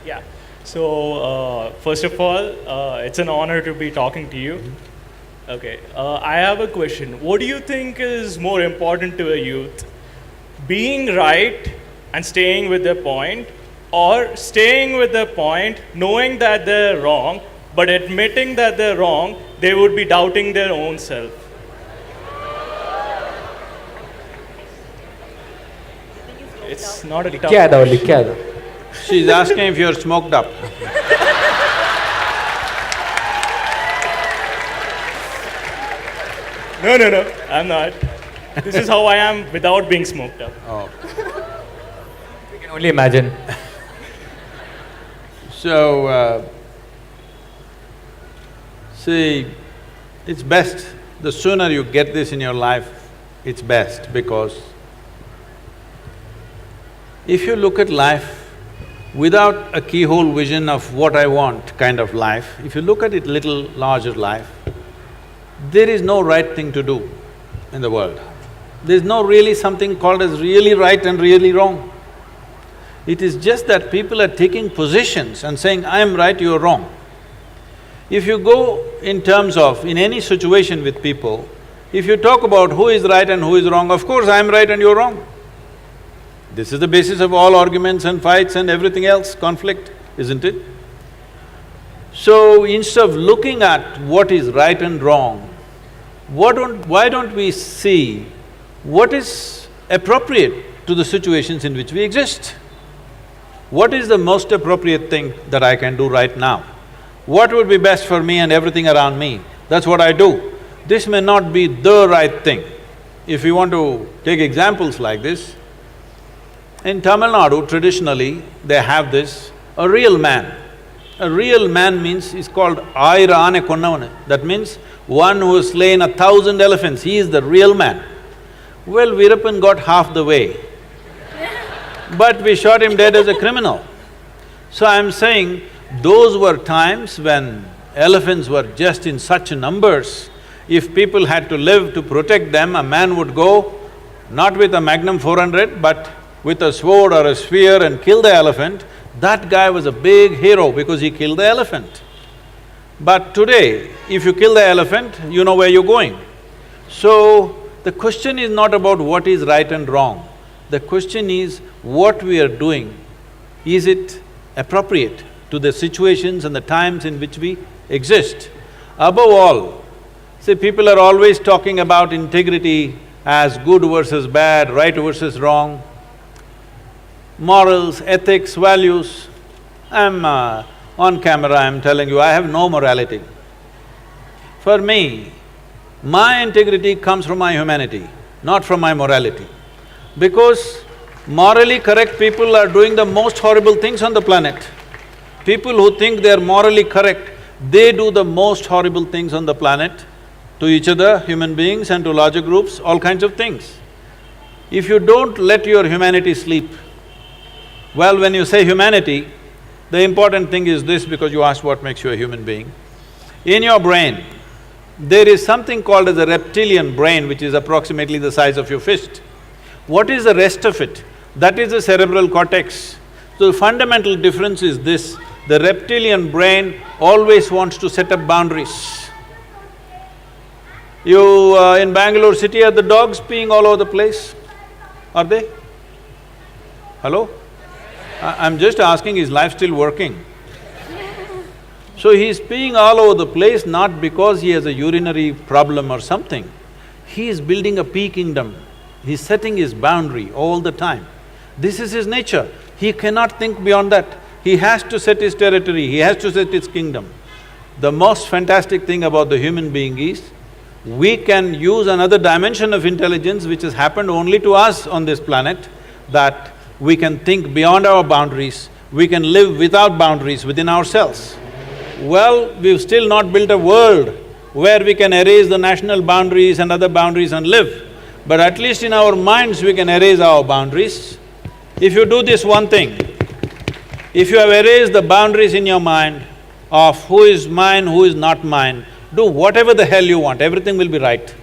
Yeah. So, first of all, it's an honor to be talking to you. Okay. I have a question. What do you think is more important to a youth? Being right and staying with their point, or staying with their point, knowing that they're wrong, but admitting that they're wrong, they would be doubting their own self? It's not a tough क्या था ओली क्या था? She's asking if you're smoked up. No, I'm not. This is how I am without being smoked up. Oh. We can only imagine. So, see, it's best, the sooner you get this in your life, it's best, because if you look at life without a keyhole vision of what I want kind of life, if you look at it little larger life, there is no right thing to do in the world. There's no really something called as really right and really wrong. It is just that people are taking positions and saying, I am right, you are wrong. If you go in terms of, in any situation with people, if you talk about who is right and who is wrong, of course I am right and you're wrong. This is the basis of all arguments and fights and everything else, conflict, isn't it? So instead of looking at what is right and wrong, why don't we see what is appropriate to the situations in which we exist? What is the most appropriate thing that I can do right now? What would be best for me and everything around me? That's what I do. This may not be the right thing. If you want to take examples like this, in Tamil Nadu, traditionally, they have this, a real man. A real man means, is called Ayira Ane Konnavanu. That means one who has slain 1,000 elephants, he is the real man. Well, Veerappan got half the way, but we shot him dead as a criminal. So I'm saying, those were times when elephants were just in such numbers, if people had to live to protect them, a man would go not with a Magnum 400, but with a sword or a spear and kill the elephant. That guy was a big hero because he killed the elephant. But today, if you kill the elephant, you know where you're going. So, the question is not about what is right and wrong. The question is, what we are doing, is it appropriate to the situations and the times in which we exist? Above all, see, people are always talking about integrity as good versus bad, right versus wrong, morals, ethics, values. I'm on camera, I'm telling you, I have no morality. For me, my integrity comes from my humanity, not from my morality. Because morally correct people are doing the most horrible things on the planet. People who think they're morally correct, they do the most horrible things on the planet to each other, human beings, and to larger groups, all kinds of things. If you don't let your humanity sleep, well, when you say humanity, the important thing is this, because you asked what makes you a human being. In your brain, there is something called as a reptilian brain, which is approximately the size of your fist. What is the rest of it? That is the cerebral cortex. So the fundamental difference is this, the reptilian brain always wants to set up boundaries. You… in Bangalore city, are the dogs peeing all over the place? Are they? Hello? I'm just asking, is life still working? So he's peeing all over the place not because he has a urinary problem or something. He is building a pea kingdom. He's setting his boundary all the time. This is his nature. He cannot think beyond that. He has to set his territory, he has to set his kingdom. The most fantastic thing about the human being is, we can use another dimension of intelligence which has happened only to us on this planet, that we can think beyond our boundaries, we can live without boundaries within ourselves. Well, we've still not built a world where we can erase the national boundaries and other boundaries and live, but at least in our minds we can erase our boundaries. If you do this one thing, if you have erased the boundaries in your mind of who is mine, who is not mine, do whatever the hell you want, everything will be right.